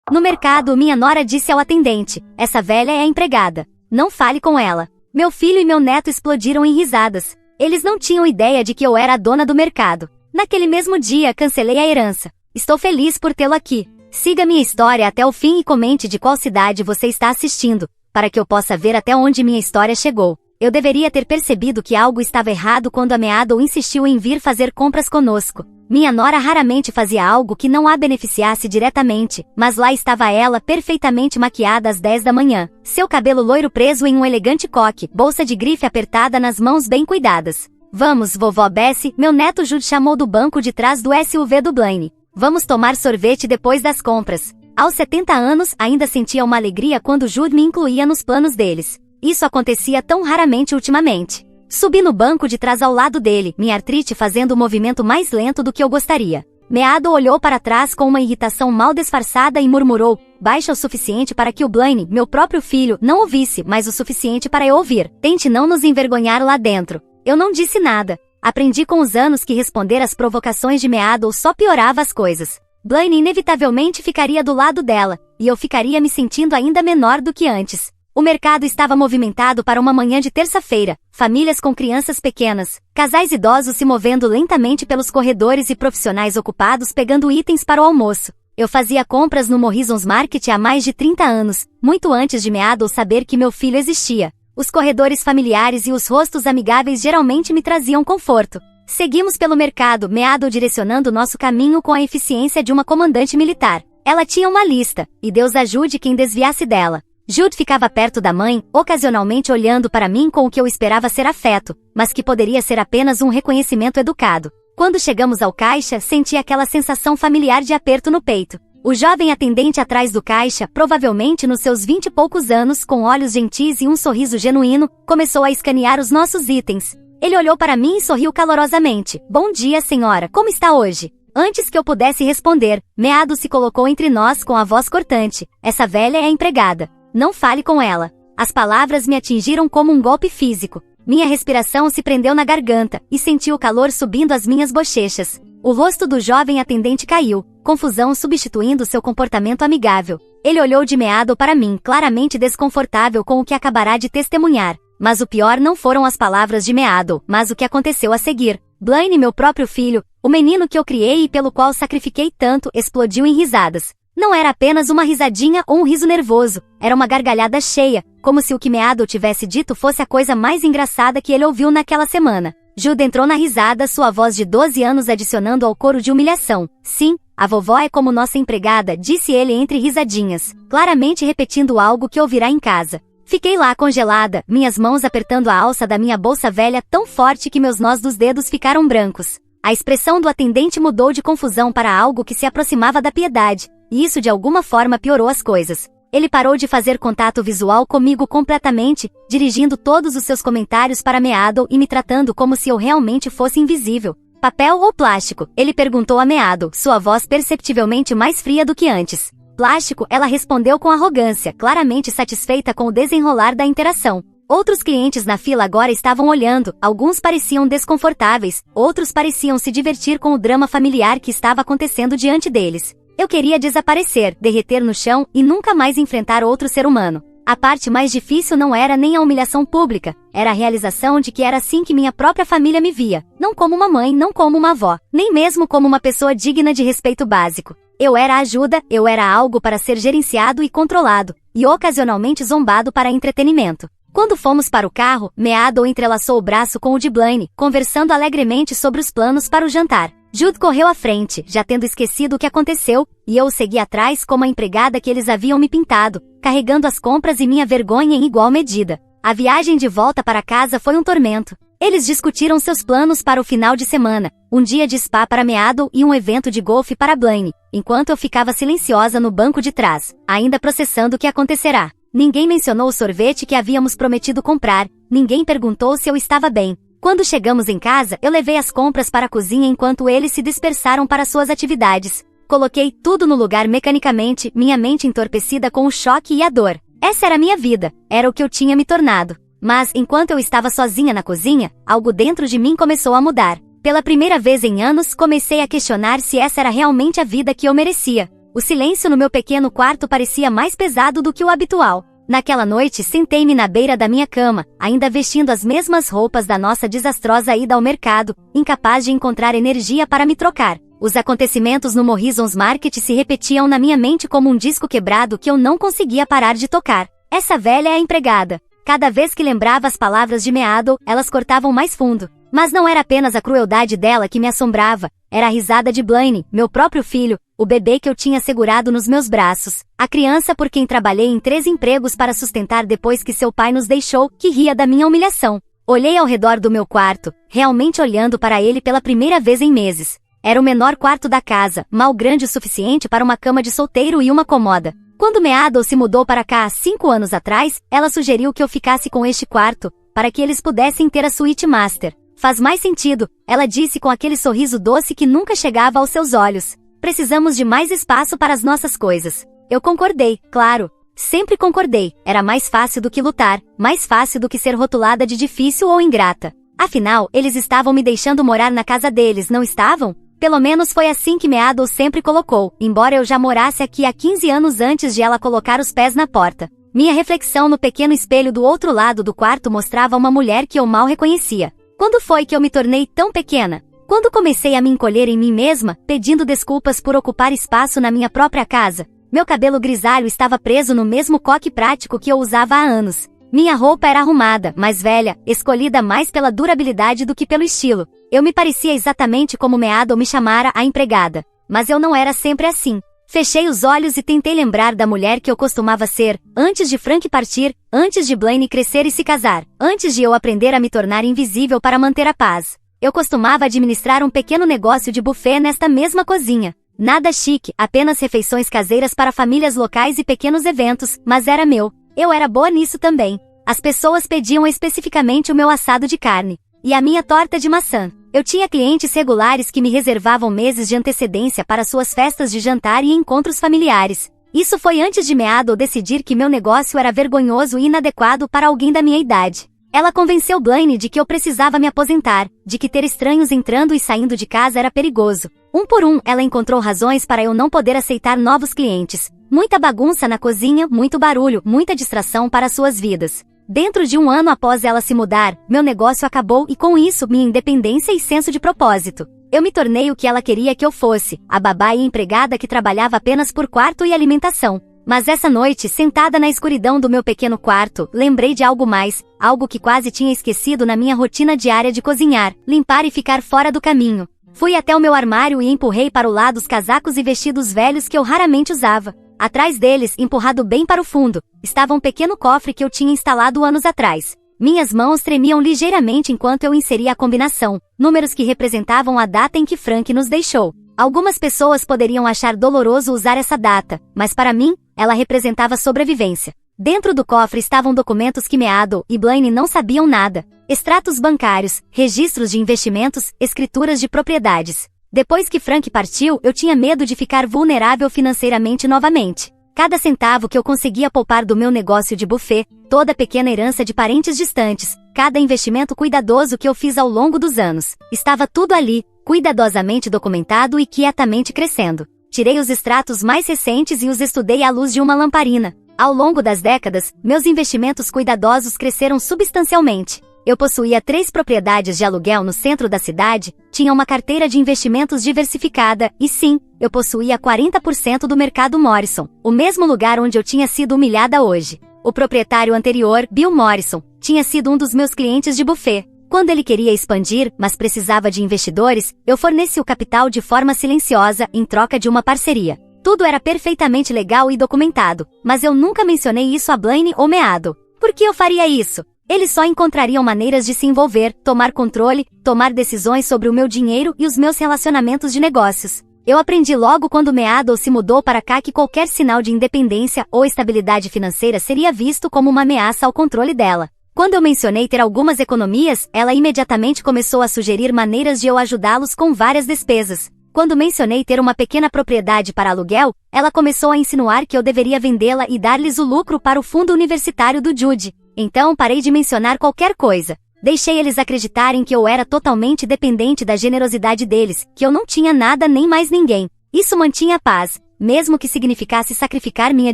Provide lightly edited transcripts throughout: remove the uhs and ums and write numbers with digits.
No mercado, minha nora disse ao atendente: essa velha é a empregada. Não fale com ela. Meu filho e meu neto explodiram em risadas. Eles não tinham ideia de que eu era a dona do mercado. Naquele mesmo dia, cancelei a herança. Estou feliz por tê-lo aqui. Siga minha história até o fim e comente de qual cidade você está assistindo, para que eu possa ver até onde minha história chegou. Eu deveria ter percebido que algo estava errado quando a Meadow insistiu em vir fazer compras conosco. Minha nora raramente fazia algo que não a beneficiasse diretamente, mas lá estava ela perfeitamente maquiada às 10 da manhã, seu cabelo loiro preso em um elegante coque, bolsa de grife apertada nas mãos bem cuidadas. Vamos, vovó Bessie, meu neto Jude chamou do banco de trás do SUV do Blaine. Vamos tomar sorvete depois das compras. Aos 70 anos, ainda sentia uma alegria quando Jude me incluía nos planos deles. Isso acontecia tão raramente ultimamente. Subi no banco de trás ao lado dele, minha artrite fazendo o movimento mais lento do que eu gostaria. Meadow olhou para trás com uma irritação mal disfarçada e murmurou, baixo o suficiente para que o Blaine, meu próprio filho, não ouvisse, mas o suficiente para eu ouvir. Tente não nos envergonhar lá dentro. Eu não disse nada. Aprendi com os anos que responder às provocações de Meadow só piorava as coisas. Blaine inevitavelmente ficaria do lado dela, e eu ficaria me sentindo ainda menor do que antes. O mercado estava movimentado para uma manhã de terça-feira, famílias com crianças pequenas, casais idosos se movendo lentamente pelos corredores e profissionais ocupados pegando itens para o almoço. Eu fazia compras no Morrisons Market há mais de 30 anos, muito antes de Meadow saber que meu filho existia. Os corredores familiares e os rostos amigáveis geralmente me traziam conforto. Seguimos pelo mercado, Meadow direcionando nosso caminho com a eficiência de uma comandante militar. Ela tinha uma lista, e Deus ajude quem desviasse dela. Jude ficava perto da mãe, ocasionalmente olhando para mim com o que eu esperava ser afeto, mas que poderia ser apenas um reconhecimento educado. Quando chegamos ao caixa, senti aquela sensação familiar de aperto no peito. O jovem atendente atrás do caixa, provavelmente nos seus 20 e poucos anos, com olhos gentis e um sorriso genuíno, começou a escanear os nossos itens. Ele olhou para mim e sorriu calorosamente. Bom dia, senhora, como está hoje? Antes que eu pudesse responder, Meadow se colocou entre nós com a voz cortante. Essa velha é a empregada. Não fale com ela. As palavras me atingiram como um golpe físico. Minha respiração se prendeu na garganta, e senti o calor subindo as minhas bochechas. O rosto do jovem atendente caiu, confusão substituindo seu comportamento amigável. Ele olhou de Meadow para mim, claramente desconfortável com o que acabará de testemunhar. Mas o pior não foram as palavras de Meadow, mas o que aconteceu a seguir. Blaine, meu próprio filho, o menino que eu criei e pelo qual sacrifiquei tanto, explodiu em risadas. Não era apenas uma risadinha ou um riso nervoso, era uma gargalhada cheia, como se o que Meadow tivesse dito fosse a coisa mais engraçada que ele ouviu naquela semana. Jude entrou na risada, sua voz de 12 anos adicionando ao coro de humilhação. Sim, a vovó é como nossa empregada, disse ele entre risadinhas, claramente repetindo algo que ouvirá em casa. Fiquei lá congelada, minhas mãos apertando a alça da minha bolsa velha tão forte que meus nós dos dedos ficaram brancos. A expressão do atendente mudou de confusão para algo que se aproximava da piedade. E isso de alguma forma piorou as coisas. Ele parou de fazer contato visual comigo completamente, dirigindo todos os seus comentários para Meadow e me tratando como se eu realmente fosse invisível. Papel ou plástico? Ele perguntou a Meadow, sua voz perceptivelmente mais fria do que antes. Plástico, ela respondeu com arrogância, claramente satisfeita com o desenrolar da interação. Outros clientes na fila agora estavam olhando, alguns pareciam desconfortáveis, outros pareciam se divertir com o drama familiar que estava acontecendo diante deles. Eu queria desaparecer, derreter no chão e nunca mais enfrentar outro ser humano. A parte mais difícil não era nem a humilhação pública, era a realização de que era assim que minha própria família me via. Não como uma mãe, não como uma avó, nem mesmo como uma pessoa digna de respeito básico. Eu era ajuda, eu era algo para ser gerenciado e controlado, e ocasionalmente zombado para entretenimento. Quando fomos para o carro, Meadow entrelaçou o braço com o de Blaine, conversando alegremente sobre os planos para o jantar. Jude correu à frente, já tendo esquecido o que aconteceu, e eu o segui atrás como a empregada que eles haviam me pintado, carregando as compras e minha vergonha em igual medida. A viagem de volta para casa foi um tormento. Eles discutiram seus planos para o final de semana, um dia de spa para Meadow e um evento de golfe para Blaine, enquanto eu ficava silenciosa no banco de trás, ainda processando o que acontecerá. Ninguém mencionou o sorvete que havíamos prometido comprar, ninguém perguntou se eu estava bem. Quando chegamos em casa, eu levei as compras para a cozinha enquanto eles se dispersaram para suas atividades. Coloquei tudo no lugar mecanicamente, minha mente entorpecida com o choque e a dor. Essa era a minha vida, era o que eu tinha me tornado. Mas, enquanto eu estava sozinha na cozinha, algo dentro de mim começou a mudar. Pela primeira vez em anos, comecei a questionar se essa era realmente a vida que eu merecia. O silêncio no meu pequeno quarto parecia mais pesado do que o habitual. Naquela noite, sentei-me na beira da minha cama, ainda vestindo as mesmas roupas da nossa desastrosa ida ao mercado, incapaz de encontrar energia para me trocar. Os acontecimentos no Morrisons Market se repetiam na minha mente como um disco quebrado que eu não conseguia parar de tocar. Essa velha é a empregada. Cada vez que lembrava as palavras de Meadow, elas cortavam mais fundo. Mas não era apenas a crueldade dela que me assombrava, era a risada de Blaine, meu próprio filho, o bebê que eu tinha segurado nos meus braços, a criança por quem trabalhei em 3 empregos para sustentar depois que seu pai nos deixou, que ria da minha humilhação. Olhei ao redor do meu quarto, realmente olhando para ele pela primeira vez em meses. Era o menor quarto da casa, mal grande o suficiente para uma cama de solteiro e uma comoda. Quando Meadow se mudou para cá há 5 anos atrás, ela sugeriu que eu ficasse com este quarto, para que eles pudessem ter a suíte master. Faz mais sentido, ela disse com aquele sorriso doce que nunca chegava aos seus olhos. Precisamos de mais espaço para as nossas coisas. Eu concordei, claro. Sempre concordei, era mais fácil do que lutar, mais fácil do que ser rotulada de difícil ou ingrata. Afinal, eles estavam me deixando morar na casa deles, não estavam? Pelo menos foi assim que Meadow sempre colocou, embora eu já morasse aqui há 15 anos antes de ela colocar os pés na porta. Minha reflexão no pequeno espelho do outro lado do quarto mostrava uma mulher que eu mal reconhecia. Quando foi que eu me tornei tão pequena? Quando comecei a me encolher em mim mesma, pedindo desculpas por ocupar espaço na minha própria casa. Meu cabelo grisalho estava preso no mesmo coque prático que eu usava há anos. Minha roupa era arrumada, mais velha, escolhida mais pela durabilidade do que pelo estilo. Eu me parecia exatamente como Meadow me chamara a empregada. Mas eu não era sempre assim. Fechei os olhos e tentei lembrar da mulher que eu costumava ser, antes de Frank partir, antes de Blaine crescer e se casar, antes de eu aprender a me tornar invisível para manter a paz. Eu costumava administrar um pequeno negócio de buffet nesta mesma cozinha. Nada chique, apenas refeições caseiras para famílias locais e pequenos eventos, mas era meu. Eu era boa nisso também. As pessoas pediam especificamente o meu assado de carne. E a minha torta de maçã. Eu tinha clientes regulares que me reservavam meses de antecedência para suas festas de jantar e encontros familiares. Isso foi antes de Meadow decidir que meu negócio era vergonhoso e inadequado para alguém da minha idade. Ela convenceu Blaine de que eu precisava me aposentar, de que ter estranhos entrando e saindo de casa era perigoso. Um por um, ela encontrou razões para eu não poder aceitar novos clientes. Muita bagunça na cozinha, muito barulho, muita distração para suas vidas. Dentro de 1 ano após ela se mudar, meu negócio acabou e com isso minha independência e senso de propósito. Eu me tornei o que ela queria que eu fosse, a babá e empregada que trabalhava apenas por quarto e alimentação. Mas essa noite, sentada na escuridão do meu pequeno quarto, lembrei de algo mais, algo que quase tinha esquecido na minha rotina diária de cozinhar, limpar e ficar fora do caminho. Fui até o meu armário e empurrei para o lado os casacos e vestidos velhos que eu raramente usava. Atrás deles, empurrado bem para o fundo, estava um pequeno cofre que eu tinha instalado anos atrás. Minhas mãos tremiam ligeiramente enquanto eu inseria a combinação, números que representavam a data em que Frank nos deixou. Algumas pessoas poderiam achar doloroso usar essa data, mas para mim, ela representava sobrevivência. Dentro do cofre estavam documentos que Meadow e Blaine não sabiam nada. Extratos bancários, registros de investimentos, escrituras de propriedades. Depois que Frank partiu, eu tinha medo de ficar vulnerável financeiramente novamente. Cada centavo que eu conseguia poupar do meu negócio de buffet, toda pequena herança de parentes distantes, cada investimento cuidadoso que eu fiz ao longo dos anos, estava tudo ali, cuidadosamente documentado e quietamente crescendo. Tirei os extratos mais recentes e os estudei à luz de uma lamparina. Ao longo das décadas, meus investimentos cuidadosos cresceram substancialmente. Eu possuía 3 propriedades de aluguel no centro da cidade, tinha uma carteira de investimentos diversificada e sim, eu possuía 40% do mercado Morrison, o mesmo lugar onde eu tinha sido humilhada hoje. O proprietário anterior, Bill Morrison, tinha sido um dos meus clientes de buffet. Quando ele queria expandir, mas precisava de investidores, eu forneci o capital de forma silenciosa, em troca de uma parceria. Tudo era perfeitamente legal e documentado, mas eu nunca mencionei isso a Blaine ou Meadow. Por que eu faria isso? Eles só encontrariam maneiras de se envolver, tomar controle, tomar decisões sobre o meu dinheiro e os meus relacionamentos de negócios. Eu aprendi logo quando Meadow se mudou para cá que qualquer sinal de independência ou estabilidade financeira seria visto como uma ameaça ao controle dela. Quando eu mencionei ter algumas economias, ela imediatamente começou a sugerir maneiras de eu ajudá-los com várias despesas. Quando mencionei ter uma pequena propriedade para aluguel, ela começou a insinuar que eu deveria vendê-la e dar-lhes o lucro para o fundo universitário do Jude. Então parei de mencionar qualquer coisa. Deixei eles acreditarem que eu era totalmente dependente da generosidade deles, que eu não tinha nada nem mais ninguém. Isso mantinha a paz. mesmo que significasse sacrificar minha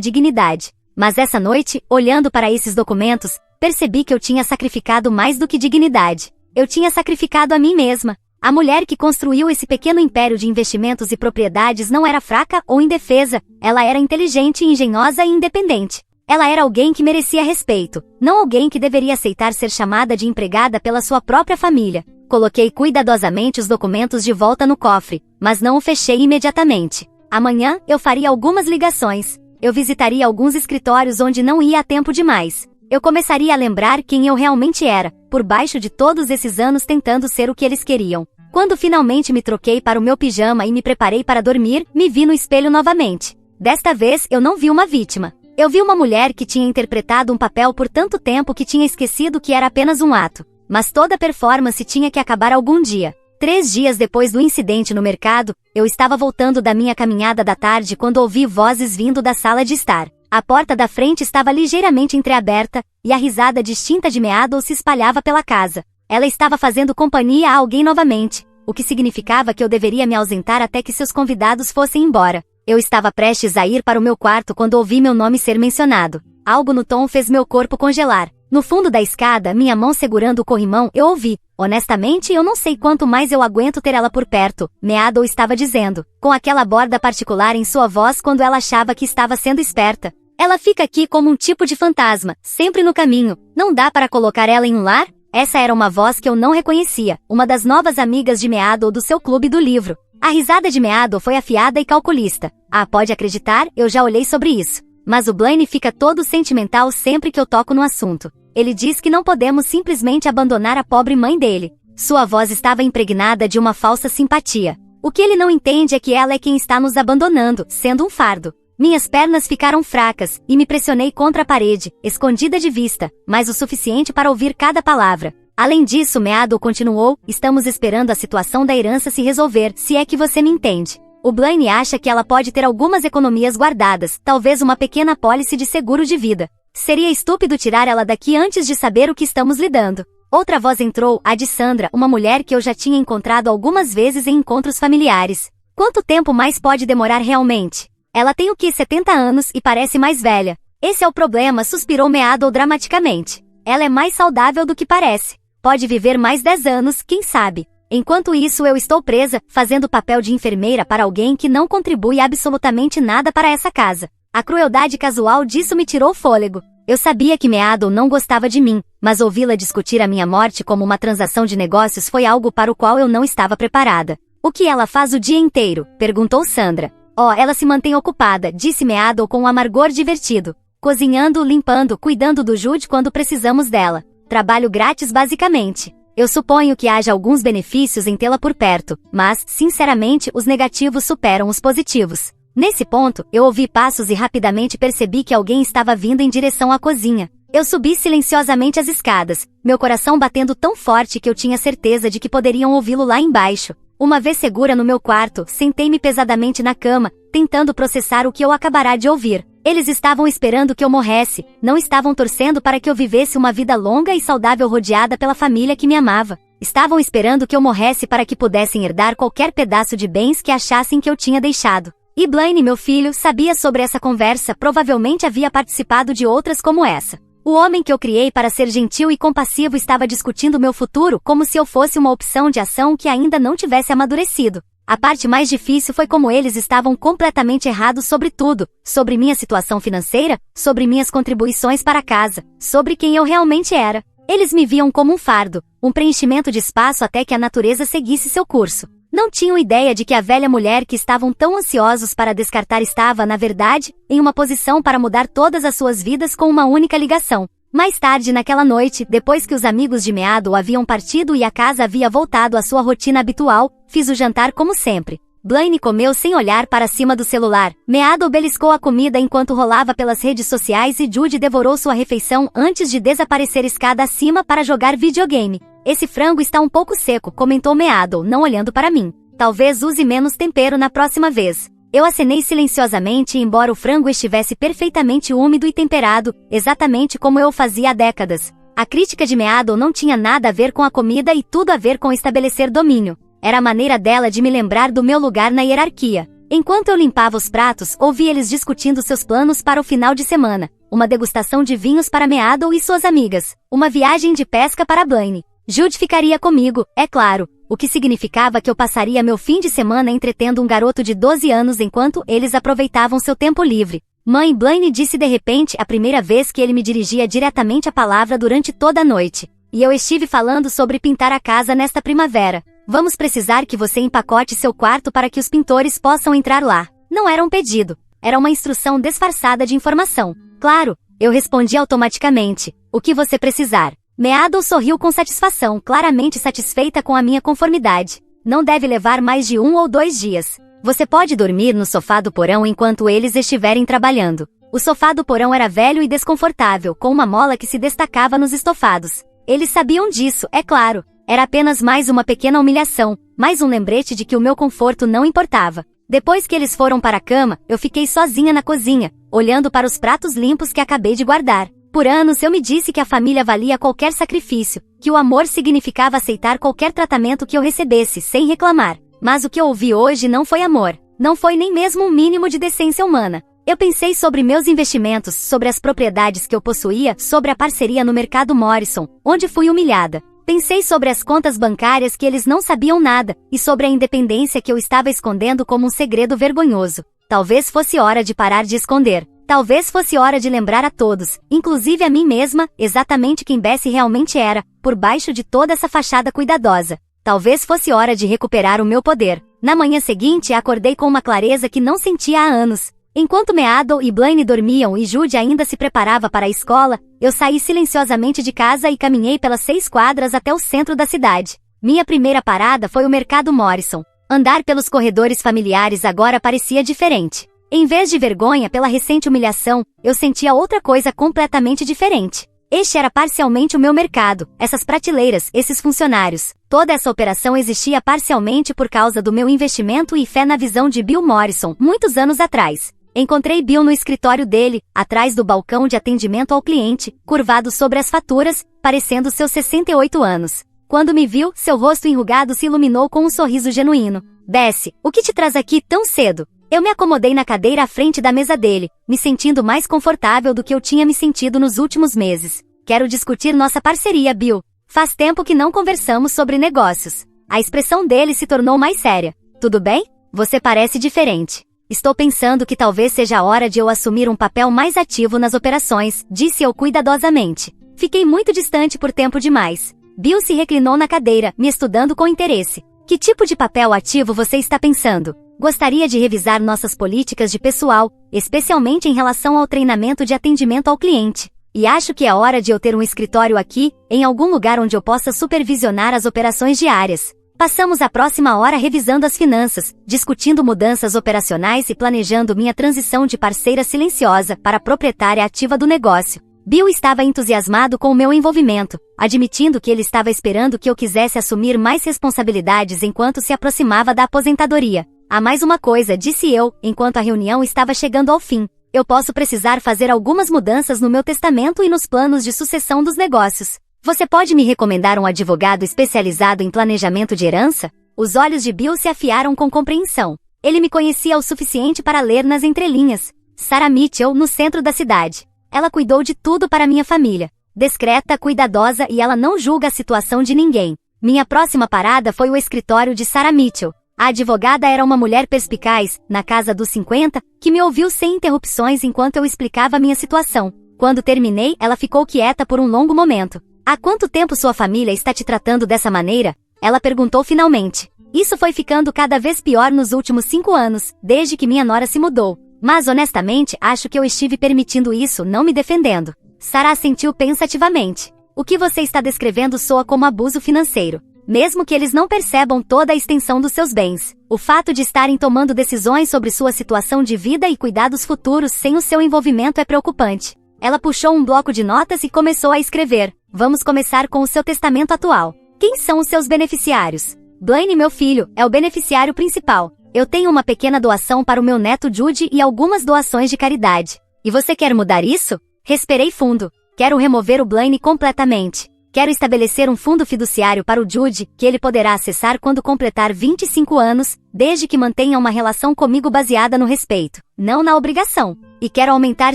dignidade. Mas essa noite, olhando para esses documentos, percebi que eu tinha sacrificado mais do que dignidade. Eu tinha sacrificado a mim mesma. A mulher que construiu esse pequeno império de investimentos e propriedades não era fraca ou indefesa, ela era inteligente, engenhosa e independente. Ela era alguém que merecia respeito, não alguém que deveria aceitar ser chamada de empregada pela sua própria família. Coloquei cuidadosamente os documentos de volta no cofre, mas não o fechei imediatamente. Amanhã, eu faria algumas ligações. Eu visitaria alguns escritórios onde não ia a tempo demais. Eu começaria a lembrar quem eu realmente era, por baixo de todos esses anos tentando ser o que eles queriam. Quando finalmente me troquei para o meu pijama e me preparei para dormir, me vi no espelho novamente. Desta vez, eu não vi uma vítima. Eu vi uma mulher que tinha interpretado um papel por tanto tempo que tinha esquecido que era apenas um ato. Mas toda performance tinha que acabar algum dia. 3 dias depois do incidente no mercado, eu estava voltando da minha caminhada da tarde quando ouvi vozes vindo da sala de estar. A porta da frente estava ligeiramente entreaberta, e a risada distinta de Meadow se espalhava pela casa. Ela estava fazendo companhia a alguém novamente, o que significava que eu deveria me ausentar até que seus convidados fossem embora. Eu estava prestes a ir para o meu quarto quando ouvi meu nome ser mencionado. Algo no tom fez meu corpo congelar. No fundo da escada, minha mão segurando o corrimão, eu ouvi. Honestamente, eu não sei quanto mais eu aguento ter ela por perto, Meadow estava dizendo, com aquela borda particular em sua voz quando ela achava que estava sendo esperta. Ela fica aqui como um tipo de fantasma, sempre no caminho. Não dá para colocar ela em um lar? Essa era uma voz que eu não reconhecia, uma das novas amigas de Meadow do seu clube do livro. A risada de Meadow foi afiada e calculista. Ah, pode acreditar, eu já olhei sobre isso. Mas o Blaine fica todo sentimental sempre que eu toco no assunto. Ele diz que não podemos simplesmente abandonar a pobre mãe dele. Sua voz estava impregnada de uma falsa simpatia. O que ele não entende é que ela é quem está nos abandonando, sendo um fardo. Minhas pernas ficaram fracas, e me pressionei contra a parede, escondida de vista, mas o suficiente para ouvir cada palavra. Além disso, Meadow continuou, estamos esperando a situação da herança se resolver, se é que você me entende. O Blaine acha que ela pode ter algumas economias guardadas, talvez uma pequena apólice de seguro de vida. Seria estúpido tirar ela daqui antes de saber o que estamos lidando. Outra voz entrou, a de Sandra, uma mulher que eu já tinha encontrado algumas vezes em encontros familiares. Quanto tempo mais pode demorar realmente? Ela tem 70 anos e parece mais velha. Esse é o problema, suspirou Meadow dramaticamente. Ela é mais saudável do que parece. Pode viver mais 10 anos, quem sabe. Enquanto isso eu estou presa, fazendo o papel de enfermeira para alguém que não contribui absolutamente nada para essa casa. A crueldade casual disso me tirou o fôlego. Eu sabia que Meadow não gostava de mim, mas ouvi-la discutir a minha morte como uma transação de negócios foi algo para o qual eu não estava preparada. O que ela faz o dia inteiro? Perguntou Sandra. Oh, ela se mantém ocupada, disse Meadow com um amargor divertido. Cozinhando, limpando, cuidando do Jude quando precisamos dela. Trabalho grátis basicamente. Eu suponho que haja alguns benefícios em tê-la por perto, mas, sinceramente, os negativos superam os positivos. Nesse ponto, eu ouvi passos e rapidamente percebi que alguém estava vindo em direção à cozinha. Eu subi silenciosamente as escadas, meu coração batendo tão forte que eu tinha certeza de que poderiam ouvi-lo lá embaixo. Uma vez segura no meu quarto, sentei-me pesadamente na cama, tentando processar o que eu acabará de ouvir. Eles estavam esperando que eu morresse, não estavam torcendo para que eu vivesse uma vida longa e saudável rodeada pela família que me amava. Estavam esperando que eu morresse para que pudessem herdar qualquer pedaço de bens que achassem que eu tinha deixado. E Blaine, meu filho, sabia sobre essa conversa, provavelmente havia participado de outras como essa. O homem que eu criei para ser gentil e compassivo estava discutindo meu futuro como se eu fosse uma opção de ação que ainda não tivesse amadurecido. A parte mais difícil foi como eles estavam completamente errados sobre tudo, sobre minha situação financeira, sobre minhas contribuições para a casa, sobre quem eu realmente era. Eles me viam como um fardo, um preenchimento de espaço até que a natureza seguisse seu curso. Não tinham ideia de que a velha mulher que estavam tão ansiosos para descartar estava, na verdade, em uma posição para mudar todas as suas vidas com uma única ligação. Mais tarde naquela noite, depois que os amigos de Meadow haviam partido e a casa havia voltado à sua rotina habitual, fiz o jantar como sempre. Blaine comeu sem olhar para cima do celular. Meadow beliscou a comida enquanto rolava pelas redes sociais e Jude devorou sua refeição antes de desaparecer escada acima para jogar videogame. Esse frango está um pouco seco, comentou Meadow, não olhando para mim. Talvez use menos tempero na próxima vez. Eu acenei silenciosamente embora o frango estivesse perfeitamente úmido e temperado, exatamente como eu fazia há décadas. A crítica de Meadow não tinha nada a ver com a comida e tudo a ver com estabelecer domínio. Era a maneira dela de me lembrar do meu lugar na hierarquia. Enquanto eu limpava os pratos, ouvi eles discutindo seus planos para o final de semana. Uma degustação de vinhos para Meadow e suas amigas. Uma viagem de pesca para Blaine. Jude ficaria comigo, é claro, o que significava que eu passaria meu fim de semana entretendo um garoto de 12 anos enquanto eles aproveitavam seu tempo livre. Mãe, Blaine disse de repente a primeira vez que ele me dirigia diretamente a palavra durante toda a noite. E eu estive falando sobre pintar a casa nesta primavera. Vamos precisar que você empacote seu quarto para que os pintores possam entrar lá. Não era um pedido. Era uma instrução disfarçada de informação. Claro, eu respondi automaticamente. O que você precisar. Meadow sorriu com satisfação, claramente satisfeita com a minha conformidade. Não deve levar mais de 1 ou 2 dias. Você pode dormir no sofá do porão enquanto eles estiverem trabalhando. O sofá do porão era velho e desconfortável, com uma mola que se destacava nos estofados. Eles sabiam disso, é claro. Era apenas mais uma pequena humilhação, mais um lembrete de que o meu conforto não importava. Depois que eles foram para a cama, eu fiquei sozinha na cozinha, olhando para os pratos limpos que acabei de guardar. Por anos eu me disse que a família valia qualquer sacrifício, que o amor significava aceitar qualquer tratamento que eu recebesse, sem reclamar. Mas o que eu ouvi hoje não foi amor. Não foi nem mesmo um mínimo de decência humana. Eu pensei sobre meus investimentos, sobre as propriedades que eu possuía, sobre a parceria no mercado Morrison, onde fui humilhada. Pensei sobre as contas bancárias que eles não sabiam nada, e sobre a independência que eu estava escondendo como um segredo vergonhoso. Talvez fosse hora de parar de esconder. Talvez fosse hora de lembrar a todos, inclusive a mim mesma, exatamente quem Bessie realmente era, por baixo de toda essa fachada cuidadosa. Talvez fosse hora de recuperar o meu poder. Na manhã seguinte, acordei com uma clareza que não sentia há anos. Enquanto Meadow e Blaine dormiam e Jude ainda se preparava para a escola, eu saí silenciosamente de casa e caminhei pelas 6 quadras até o centro da cidade. Minha primeira parada foi o mercado Morrison. Andar pelos corredores familiares agora parecia diferente. Em vez de vergonha pela recente humilhação, eu sentia outra coisa completamente diferente. Este era parcialmente o meu mercado, essas prateleiras, esses funcionários. Toda essa operação existia parcialmente por causa do meu investimento e fé na visão de Bill Morrison, muitos anos atrás. Encontrei Bill no escritório dele, atrás do balcão de atendimento ao cliente, curvado sobre as faturas, parecendo seus 68 anos. Quando me viu, seu rosto enrugado se iluminou com um sorriso genuíno. Bessie, o que te traz aqui tão cedo? Eu me acomodei na cadeira à frente da mesa dele, me sentindo mais confortável do que eu tinha me sentido nos últimos meses. Quero discutir nossa parceria, Bill. Faz tempo que não conversamos sobre negócios. A expressão dele se tornou mais séria. Tudo bem? Você parece diferente. Estou pensando que talvez seja a hora de eu assumir um papel mais ativo nas operações, disse eu cuidadosamente. Fiquei muito distante por tempo demais. Bill se reclinou na cadeira, me estudando com interesse. Que tipo de papel ativo você está pensando? Gostaria de revisar nossas políticas de pessoal, especialmente em relação ao treinamento de atendimento ao cliente. E acho que é hora de eu ter um escritório aqui, em algum lugar onde eu possa supervisionar as operações diárias. Passamos a próxima hora revisando as finanças, discutindo mudanças operacionais e planejando minha transição de parceira silenciosa para proprietária ativa do negócio. Bill estava entusiasmado com o meu envolvimento, admitindo que ele estava esperando que eu quisesse assumir mais responsabilidades enquanto se aproximava da aposentadoria. Há mais uma coisa, disse eu, enquanto a reunião estava chegando ao fim. Eu posso precisar fazer algumas mudanças no meu testamento e nos planos de sucessão dos negócios. Você pode me recomendar um advogado especializado em planejamento de herança? Os olhos de Bill se afiaram com compreensão. Ele me conhecia o suficiente para ler nas entrelinhas. Sarah Mitchell, no centro da cidade. Ela cuidou de tudo para minha família. Discreta, cuidadosa e ela não julga a situação de ninguém. Minha próxima parada foi o escritório de Sarah Mitchell. A advogada era uma mulher perspicaz, na casa dos 50, que me ouviu sem interrupções enquanto eu explicava minha situação. Quando terminei, ela ficou quieta por um longo momento. Há quanto tempo sua família está te tratando dessa maneira? Ela perguntou finalmente. Isso foi ficando cada vez pior nos últimos 5 anos, desde que minha nora se mudou. Mas honestamente, acho que eu estive permitindo isso, não me defendendo. Sarah assentiu pensativamente. O que você está descrevendo soa como abuso financeiro. Mesmo que eles não percebam toda a extensão dos seus bens. O fato de estarem tomando decisões sobre sua situação de vida e cuidados futuros sem o seu envolvimento é preocupante. Ela puxou um bloco de notas e começou a escrever. Vamos começar com o seu testamento atual. Quem são os seus beneficiários? Blaine, meu filho, é o beneficiário principal. Eu tenho uma pequena doação para o meu neto Jude e algumas doações de caridade. E você quer mudar isso? Respirei fundo. Quero remover o Blaine completamente. Quero estabelecer um fundo fiduciário para o Jude, que ele poderá acessar quando completar 25 anos, desde que mantenha uma relação comigo baseada no respeito, não na obrigação. E quero aumentar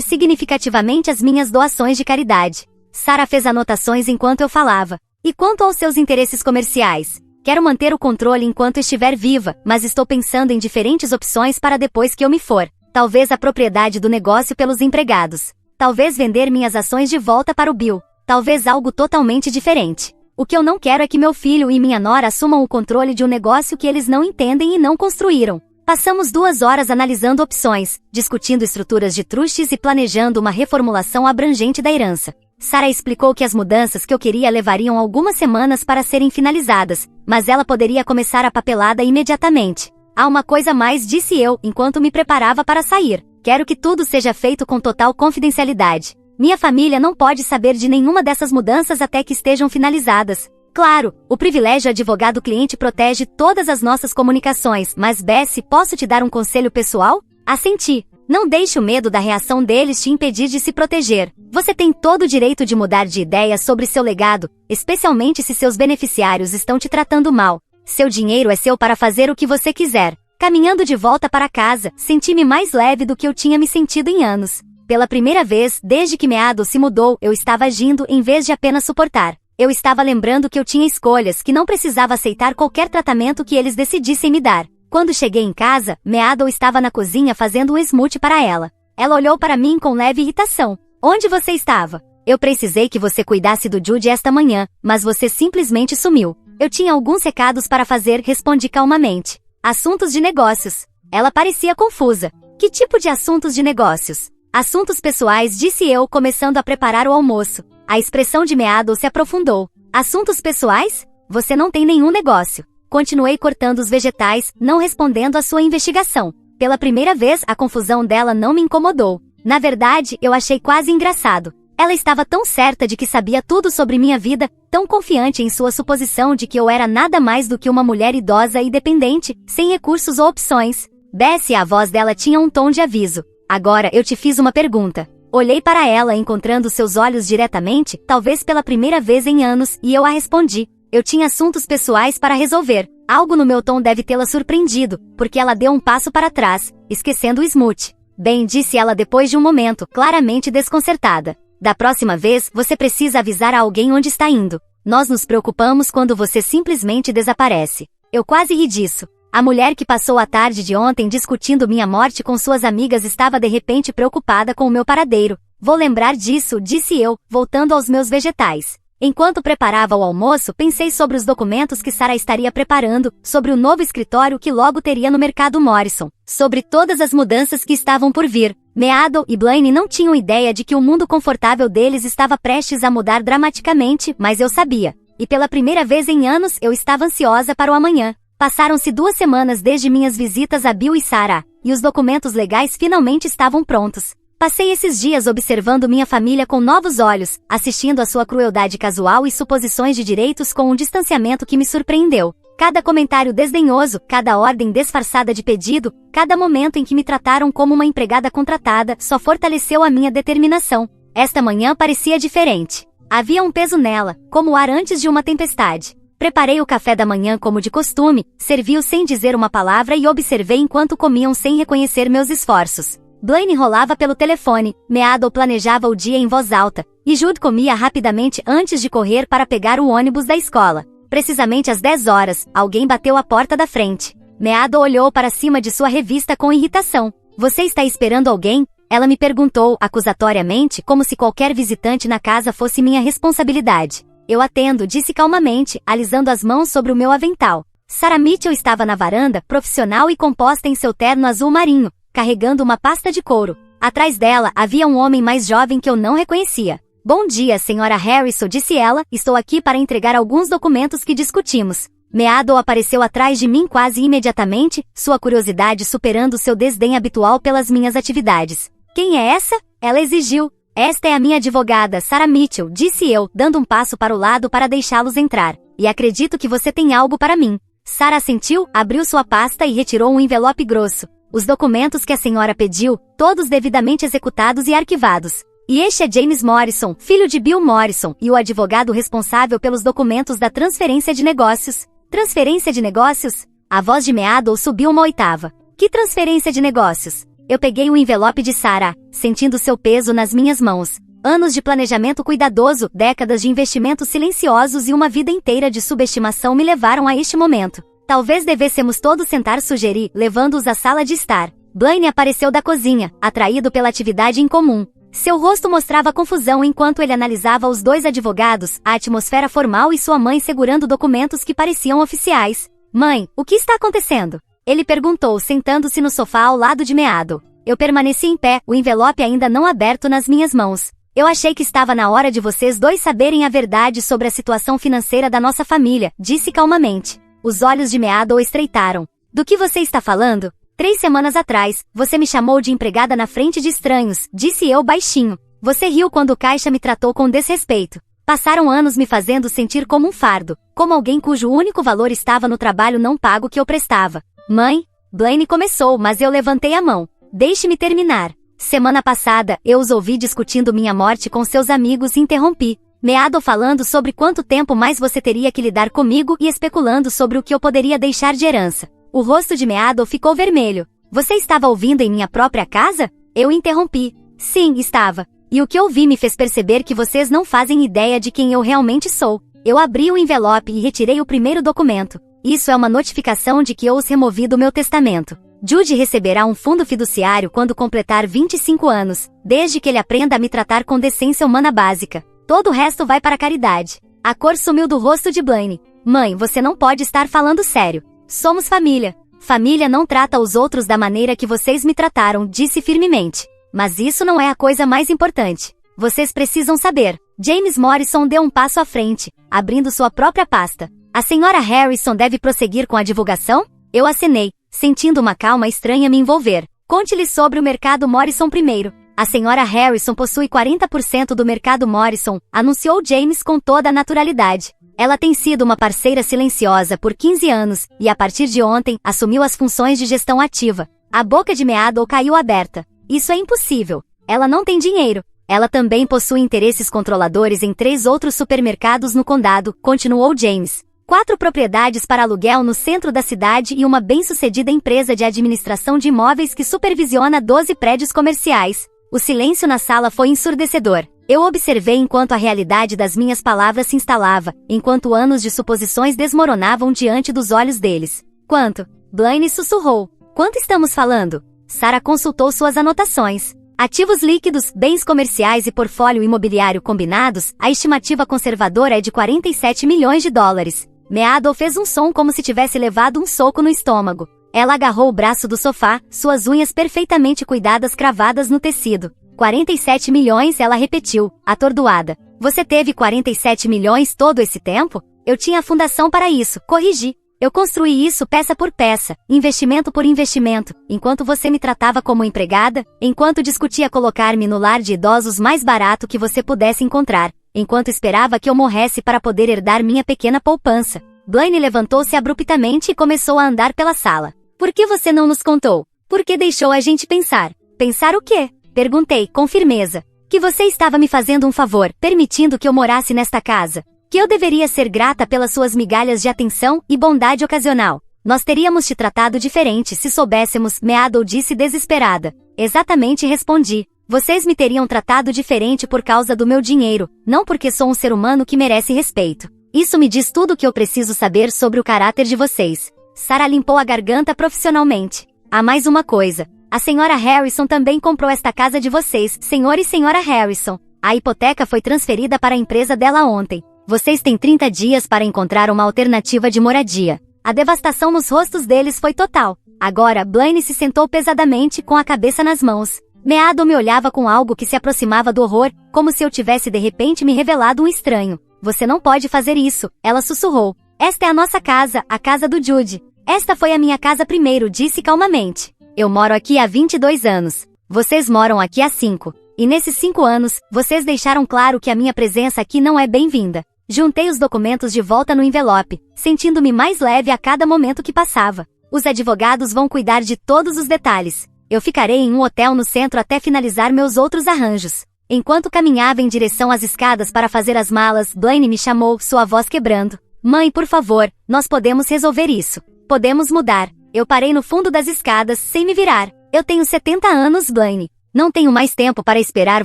significativamente as minhas doações de caridade. Sarah fez anotações enquanto eu falava. E quanto aos seus interesses comerciais? Quero manter o controle enquanto estiver viva, mas estou pensando em diferentes opções para depois que eu me for. Talvez a propriedade do negócio pelos empregados. Talvez vender minhas ações de volta para o Bill. Talvez algo totalmente diferente. O que eu não quero é que meu filho e minha nora assumam o controle de um negócio que eles não entendem e não construíram. Passamos 2 horas analisando opções, discutindo estruturas de trustes e planejando uma reformulação abrangente da herança. Sarah explicou que as mudanças que eu queria levariam algumas semanas para serem finalizadas, mas ela poderia começar a papelada imediatamente. Há uma coisa mais, disse eu, enquanto me preparava para sair. Quero que tudo seja feito com total confidencialidade. Minha família não pode saber de nenhuma dessas mudanças até que estejam finalizadas. Claro, o privilégio advogado-cliente protege todas as nossas comunicações, mas Bessie, posso te dar um conselho pessoal? Assenti. Não deixe o medo da reação deles te impedir de se proteger. Você tem todo o direito de mudar de ideia sobre seu legado, especialmente se seus beneficiários estão te tratando mal. Seu dinheiro é seu para fazer o que você quiser. Caminhando de volta para casa, senti-me mais leve do que eu tinha me sentido em anos. Pela primeira vez, desde que Meadow se mudou, eu estava agindo em vez de apenas suportar. Eu estava lembrando que eu tinha escolhas, que não precisava aceitar qualquer tratamento que eles decidissem me dar. Quando cheguei em casa, Meadow estava na cozinha fazendo um smoothie para ela. Ela olhou para mim com leve irritação. Onde você estava? Eu precisei que você cuidasse do Jude esta manhã, mas você simplesmente sumiu. Eu tinha alguns recados para fazer, respondi calmamente. Assuntos de negócios. Ela parecia confusa. Que tipo de assuntos de negócios? Assuntos pessoais, disse eu, começando a preparar o almoço. A expressão de Meadow se aprofundou. Assuntos pessoais? Você não tem nenhum negócio. Continuei cortando os vegetais, não respondendo à sua investigação. Pela primeira vez, a confusão dela não me incomodou. Na verdade, eu achei quase engraçado. Ela estava tão certa de que sabia tudo sobre minha vida, tão confiante em sua suposição de que eu era nada mais do que uma mulher idosa e dependente, sem recursos ou opções. Bessie, a voz dela tinha um tom de aviso. Agora eu te fiz uma pergunta. Olhei para ela, encontrando seus olhos diretamente, talvez pela primeira vez em anos, e eu a respondi. Eu tinha assuntos pessoais para resolver. Algo no meu tom deve tê-la surpreendido, porque ela deu um passo para trás, esquecendo o smoothie. Bem, disse ela depois de um momento, claramente desconcertada. Da próxima vez, você precisa avisar a alguém onde está indo. Nós nos preocupamos quando você simplesmente desaparece. Eu quase ri disso. A mulher que passou a tarde de ontem discutindo minha morte com suas amigas estava de repente preocupada com o meu paradeiro. Vou lembrar disso, disse eu, voltando aos meus vegetais. Enquanto preparava o almoço, pensei sobre os documentos que Sarah estaria preparando, sobre o novo escritório que logo teria no mercado Morrison, sobre todas as mudanças que estavam por vir. Meadow e Blaine não tinham ideia de que o mundo confortável deles estava prestes a mudar dramaticamente, mas eu sabia. E pela primeira vez em anos, eu estava ansiosa para o amanhã. Passaram-se 2 semanas desde minhas visitas a Bill e Sarah, e os documentos legais finalmente estavam prontos. Passei esses dias observando minha família com novos olhos, assistindo a sua crueldade casual e suposições de direitos com um distanciamento que me surpreendeu. Cada comentário desdenhoso, cada ordem disfarçada de pedido, cada momento em que me trataram como uma empregada contratada, só fortaleceu a minha determinação. Esta manhã parecia diferente. Havia um peso nela, como o ar antes de uma tempestade. Preparei o café da manhã como de costume, servi-o sem dizer uma palavra e observei enquanto comiam sem reconhecer meus esforços. Blaine rolava pelo telefone, Meadow planejava o dia em voz alta, e Jude comia rapidamente antes de correr para pegar o ônibus da escola. Precisamente às 10 horas, alguém bateu à porta da frente. Meadow olhou para cima de sua revista com irritação. Você está esperando alguém? Ela me perguntou, acusatoriamente, como se qualquer visitante na casa fosse minha responsabilidade. Eu atendo, disse calmamente, alisando as mãos sobre o meu avental. Sarah Mitchell estava na varanda, profissional e composta em seu terno azul marinho, carregando uma pasta de couro. Atrás dela, havia um homem mais jovem que eu não reconhecia. Bom dia, senhora Harrison, disse ela, estou aqui para entregar alguns documentos que discutimos. Meadow apareceu atrás de mim quase imediatamente, sua curiosidade superando seu desdém habitual pelas minhas atividades. Quem é essa? Ela exigiu. Esta é a minha advogada, Sarah Mitchell, disse eu, dando um passo para o lado para deixá-los entrar. E acredito que você tem algo para mim. Sarah assentiu, abriu sua pasta e retirou um envelope grosso. Os documentos que a senhora pediu, todos devidamente executados e arquivados. E este é James Morrison, filho de Bill Morrison, e o advogado responsável pelos documentos da transferência de negócios. Transferência de negócios? A voz de Meadow subiu uma oitava. Que transferência de negócios? Eu peguei o envelope de Sarah, sentindo seu peso nas minhas mãos. Anos de planejamento cuidadoso, décadas de investimentos silenciosos e uma vida inteira de subestimação me levaram a este momento. Talvez devêssemos todos sentar, sugeri, levando-os à sala de estar. Blaine apareceu da cozinha, atraído pela atividade em comum. Seu rosto mostrava confusão enquanto ele analisava os dois advogados, a atmosfera formal e sua mãe segurando documentos que pareciam oficiais. Mãe, o que está acontecendo? Ele perguntou, sentando-se no sofá ao lado de Meadow. Eu permaneci em pé, o envelope ainda não aberto nas minhas mãos. Eu achei que estava na hora de vocês dois saberem a verdade sobre a situação financeira da nossa família, disse calmamente. Os olhos de Meadow estreitaram. Do que você está falando? 3 semanas atrás, você me chamou de empregada na frente de estranhos, disse eu baixinho. Você riu quando o caixa me tratou com desrespeito. Passaram anos me fazendo sentir como um fardo, como alguém cujo único valor estava no trabalho não pago que eu prestava. Mãe? Blaine começou, mas eu levantei a mão. Deixe-me terminar. Semana passada, eu os ouvi discutindo minha morte com seus amigos e interrompi. Meadow falando sobre quanto tempo mais você teria que lidar comigo e especulando sobre o que eu poderia deixar de herança. O rosto de Meadow ficou vermelho. Você estava ouvindo em minha própria casa? Eu interrompi. Sim, estava. E o que ouvi me fez perceber que vocês não fazem ideia de quem eu realmente sou. Eu abri o envelope e retirei o primeiro documento. Isso é uma notificação de que eu os removi do meu testamento. Jude receberá um fundo fiduciário quando completar 25 anos, desde que ele aprenda a me tratar com decência humana básica. Todo o resto vai para a caridade. A cor sumiu do rosto de Blaine. Mãe, você não pode estar falando sério. Somos família. Família não trata os outros da maneira que vocês me trataram, disse firmemente. Mas isso não é a coisa mais importante. Vocês precisam saber. James Morrison deu um passo à frente, abrindo sua própria pasta. A senhora Harrison deve prosseguir com a divulgação? Eu acenei, sentindo uma calma estranha me envolver. Conte-lhe sobre o mercado Morrison primeiro. A senhora Harrison possui 40% do mercado Morrison, anunciou James com toda a naturalidade. Ela tem sido uma parceira silenciosa por 15 anos, e a partir de ontem, assumiu as funções de gestão ativa. A boca de Meadow caiu aberta. Isso é impossível. Ela não tem dinheiro. Ela também possui interesses controladores em 3 outros supermercados no condado, continuou James. 4 propriedades para aluguel no centro da cidade e uma bem-sucedida empresa de administração de imóveis que supervisiona 12 prédios comerciais. O silêncio na sala foi ensurdecedor. Eu observei enquanto a realidade das minhas palavras se instalava, enquanto anos de suposições desmoronavam diante dos olhos deles. Quanto? Blaine sussurrou. Quanto estamos falando? Sarah consultou suas anotações. Ativos líquidos, bens comerciais e portfólio imobiliário combinados, a estimativa conservadora é de 47 milhões de dólares. Meadow fez um som como se tivesse levado um soco no estômago. Ela agarrou o braço do sofá, suas unhas perfeitamente cuidadas cravadas no tecido. 47 milhões, ela repetiu, atordoada. Você teve 47 milhões todo esse tempo? Eu tinha a fundação para isso, corrigi. Eu construí isso peça por peça, investimento por investimento, enquanto você me tratava como empregada, enquanto discutia colocar-me no lar de idosos mais barato que você pudesse encontrar, enquanto esperava que eu morresse para poder herdar minha pequena poupança. Blaine levantou-se abruptamente e começou a andar pela sala. Por que você não nos contou? Por que deixou a gente pensar? Pensar o quê? Perguntei, com firmeza. Que você estava me fazendo um favor, permitindo que eu morasse nesta casa. Que eu deveria ser grata pelas suas migalhas de atenção e bondade ocasional. Nós teríamos te tratado diferente se soubéssemos, Meadow disse desesperada. Exatamente, respondi. Vocês me teriam tratado diferente por causa do meu dinheiro, não porque sou um ser humano que merece respeito. Isso me diz tudo o que eu preciso saber sobre o caráter de vocês. Sarah limpou a garganta profissionalmente. Há mais uma coisa. A senhora Harrison também comprou esta casa de vocês, senhor e senhora Harrison. A hipoteca foi transferida para a empresa dela ontem. Vocês têm 30 dias para encontrar uma alternativa de moradia. A devastação nos rostos deles foi total. Agora, Blaine se sentou pesadamente com a cabeça nas mãos. Meadow me olhava com algo que se aproximava do horror, como se eu tivesse de repente me revelado um estranho. Você não pode fazer isso, ela sussurrou. Esta é a nossa casa, a casa do Jude. Esta foi a minha casa primeiro, disse calmamente. Eu moro aqui há 22 anos. Vocês moram aqui há 5. E nesses 5 anos, vocês deixaram claro que a minha presença aqui não é bem-vinda. Juntei os documentos de volta no envelope, sentindo-me mais leve a cada momento que passava. Os advogados vão cuidar de todos os detalhes. Eu ficarei em um hotel no centro até finalizar meus outros arranjos. Enquanto caminhava em direção às escadas para fazer as malas, Blaine me chamou, sua voz quebrando. Mãe, por favor, nós podemos resolver isso. Podemos mudar. Eu parei no fundo das escadas, sem me virar. Eu tenho 70 anos, Blaine. Não tenho mais tempo para esperar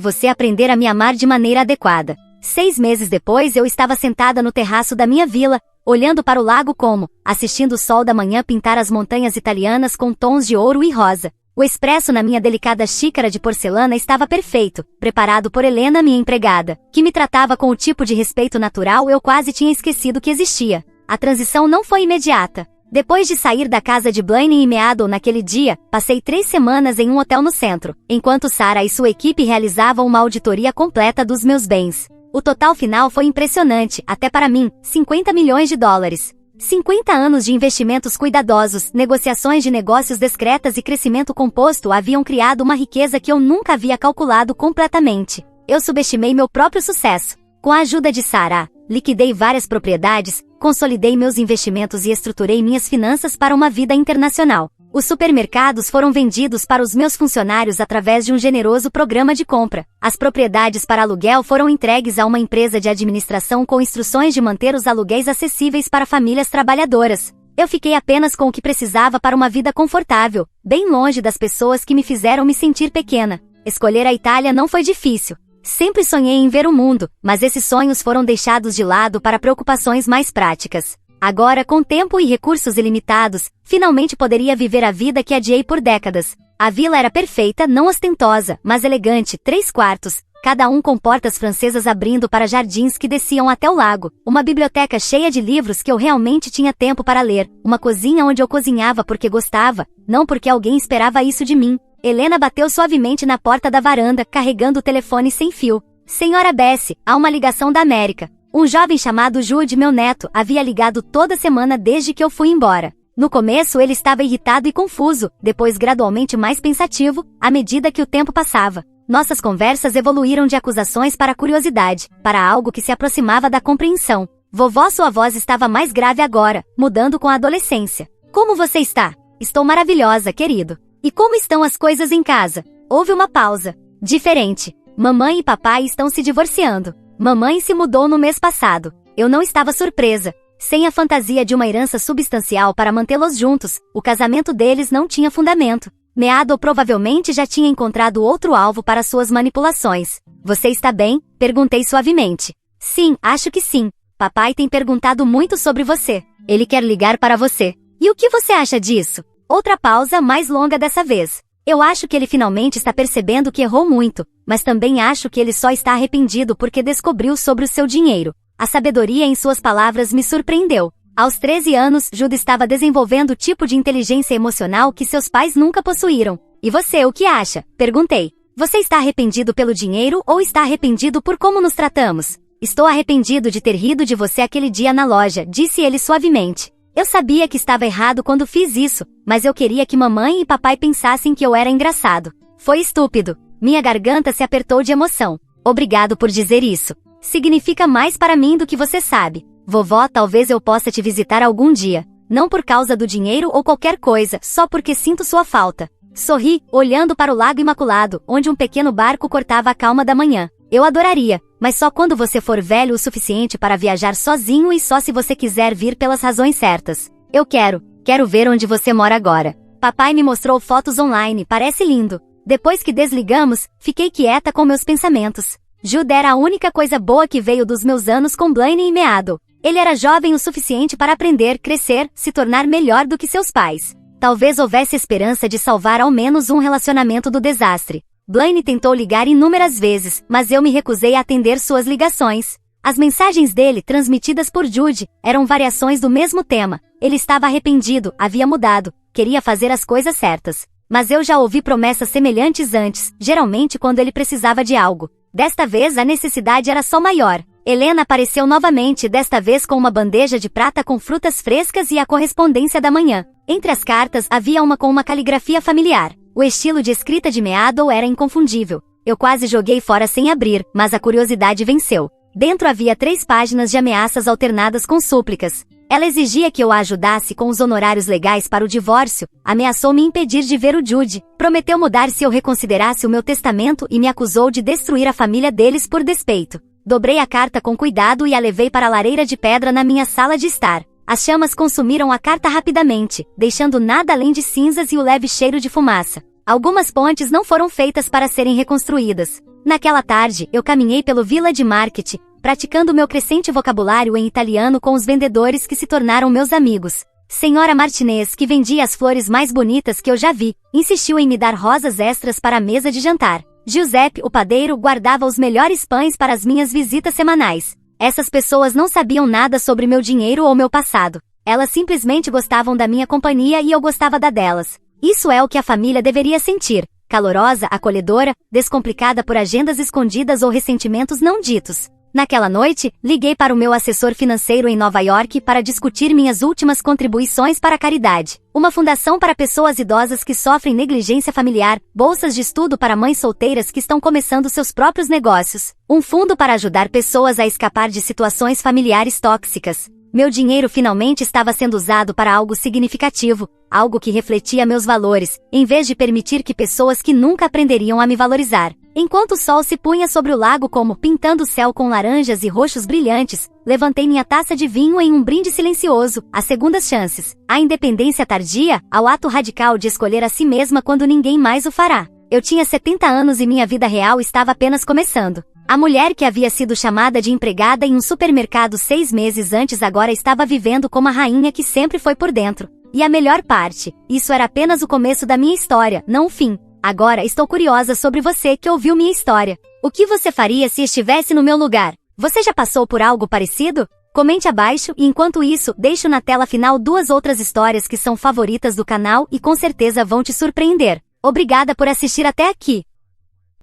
você aprender a me amar de maneira adequada. 6 meses depois eu estava sentada no terraço da minha vila, olhando para o lago como, assistindo o sol da manhã pintar as montanhas italianas com tons de ouro e rosa. O expresso na minha delicada xícara de porcelana estava perfeito, preparado por Helena, minha empregada, que me tratava com o tipo de respeito natural eu quase tinha esquecido que existia. A transição não foi imediata. Depois de sair da casa de Blaine e Meadow naquele dia, passei 3 semanas em um hotel no centro, enquanto Sarah e sua equipe realizavam uma auditoria completa dos meus bens. O total final foi impressionante, até para mim, 50 milhões de dólares. 50 anos de investimentos cuidadosos, negociações de negócios discretas e crescimento composto haviam criado uma riqueza que eu nunca havia calculado completamente. Eu subestimei meu próprio sucesso. Com a ajuda de Sarah, liquidei várias propriedades, consolidei meus investimentos e estruturei minhas finanças para uma vida internacional. Os supermercados foram vendidos para os meus funcionários através de um generoso programa de compra. As propriedades para aluguel foram entregues a uma empresa de administração com instruções de manter os aluguéis acessíveis para famílias trabalhadoras. Eu fiquei apenas com o que precisava para uma vida confortável, bem longe das pessoas que me fizeram me sentir pequena. Escolher a Itália não foi difícil. Sempre sonhei em ver o mundo, mas esses sonhos foram deixados de lado para preocupações mais práticas. Agora, com tempo e recursos ilimitados, finalmente poderia viver a vida que adiei por décadas. A vila era perfeita, não ostentosa, mas elegante, 3 quartos, cada um com portas francesas abrindo para jardins que desciam até o lago, uma biblioteca cheia de livros que eu realmente tinha tempo para ler, uma cozinha onde eu cozinhava porque gostava, não porque alguém esperava isso de mim. Helena bateu suavemente na porta da varanda, carregando o telefone sem fio. Senhora Bessie, há uma ligação da América. Um jovem chamado Jude, meu neto, havia ligado toda semana desde que eu fui embora. No começo ele estava irritado e confuso, depois gradualmente mais pensativo, à medida que o tempo passava. Nossas conversas evoluíram de acusações para curiosidade, para algo que se aproximava da compreensão. Vovó, sua voz estava mais grave agora, mudando com a adolescência. Como você está? Estou maravilhosa, querido. E como estão as coisas em casa? Houve uma pausa. Diferente. Mamãe e papai estão se divorciando. Mamãe se mudou no mês passado. Eu não estava surpresa. Sem a fantasia de uma herança substancial para mantê-los juntos, o casamento deles não tinha fundamento. Meadow provavelmente já tinha encontrado outro alvo para suas manipulações. Você está bem? Perguntei suavemente. Sim, acho que sim. Papai tem perguntado muito sobre você. Ele quer ligar para você. E o que você acha disso? Outra pausa mais longa dessa vez. Eu acho que ele finalmente está percebendo que errou muito, mas também acho que ele só está arrependido porque descobriu sobre o seu dinheiro. A sabedoria em suas palavras me surpreendeu. Aos 13 anos, Jude estava desenvolvendo o tipo de inteligência emocional que seus pais nunca possuíram. E você, o que acha? Perguntei. Você está arrependido pelo dinheiro ou está arrependido por como nos tratamos? Estou arrependido de ter rido de você aquele dia na loja, disse ele suavemente. Eu sabia que estava errado quando fiz isso, mas eu queria que mamãe e papai pensassem que eu era engraçado. Foi estúpido. Minha garganta se apertou de emoção. Obrigado por dizer isso. Significa mais para mim do que você sabe. Vovó, talvez eu possa te visitar algum dia. Não por causa do dinheiro ou qualquer coisa, só porque sinto sua falta. Sorri, olhando para o Lago Imaculado, onde um pequeno barco cortava a calma da manhã. Eu adoraria, mas só quando você for velho o suficiente para viajar sozinho e só se você quiser vir pelas razões certas. Eu quero ver onde você mora agora. Papai me mostrou fotos online, parece lindo. Depois que desligamos, fiquei quieta com meus pensamentos. Jude era a única coisa boa que veio dos meus anos com Blaine e Meadow. Ele era jovem o suficiente para aprender, crescer, se tornar melhor do que seus pais. Talvez houvesse esperança de salvar ao menos um relacionamento do desastre. Blaine tentou ligar inúmeras vezes, mas eu me recusei a atender suas ligações. As mensagens dele, transmitidas por Jude, eram variações do mesmo tema. Ele estava arrependido, havia mudado, queria fazer as coisas certas. Mas eu já ouvi promessas semelhantes antes, geralmente quando ele precisava de algo. Desta vez a necessidade era só maior. Helena apareceu novamente, desta vez com uma bandeja de prata com frutas frescas e a correspondência da manhã. Entre as cartas havia uma com uma caligrafia familiar. O estilo de escrita de Meadow era inconfundível. Eu quase joguei fora sem abrir, mas a curiosidade venceu. Dentro havia 3 páginas de ameaças alternadas com súplicas. Ela exigia que eu a ajudasse com os honorários legais para o divórcio, ameaçou me impedir de ver o Jude, prometeu mudar se eu reconsiderasse o meu testamento e me acusou de destruir a família deles por despeito. Dobrei a carta com cuidado e a levei para a lareira de pedra na minha sala de estar. As chamas consumiram a carta rapidamente, deixando nada além de cinzas e o leve cheiro de fumaça. Algumas pontes não foram feitas para serem reconstruídas. Naquela tarde, eu caminhei pelo Village Market, praticando meu crescente vocabulário em italiano com os vendedores que se tornaram meus amigos. Senhora Martinez, que vendia as flores mais bonitas que eu já vi, insistiu em me dar rosas extras para a mesa de jantar. Giuseppe, o padeiro, guardava os melhores pães para as minhas visitas semanais. Essas pessoas não sabiam nada sobre meu dinheiro ou meu passado. Elas simplesmente gostavam da minha companhia e eu gostava da delas. Isso é o que a família deveria sentir. Calorosa, acolhedora, descomplicada por agendas escondidas ou ressentimentos não ditos. Naquela noite, liguei para o meu assessor financeiro em Nova York para discutir minhas últimas contribuições para a caridade. Uma fundação para pessoas idosas que sofrem negligência familiar, bolsas de estudo para mães solteiras que estão começando seus próprios negócios, um fundo para ajudar pessoas a escapar de situações familiares tóxicas. Meu dinheiro finalmente estava sendo usado para algo significativo, algo que refletia meus valores, em vez de permitir que pessoas que nunca aprenderiam a me valorizar. Enquanto o sol se punha sobre o lago como pintando o céu com laranjas e roxos brilhantes, levantei minha taça de vinho em um brinde silencioso, às segundas chances, à independência tardia, ao ato radical de escolher a si mesma quando ninguém mais o fará. Eu tinha 70 anos e minha vida real estava apenas começando. A mulher que havia sido chamada de empregada em um supermercado 6 meses antes agora estava vivendo como a rainha que sempre foi por dentro. E a melhor parte, isso era apenas o começo da minha história, não o fim. Agora estou curiosa sobre você que ouviu minha história. O que você faria se estivesse no meu lugar? Você já passou por algo parecido? Comente abaixo e enquanto isso, deixo na tela final 2 outras histórias que são favoritas do canal e com certeza vão te surpreender. Obrigada por assistir até aqui.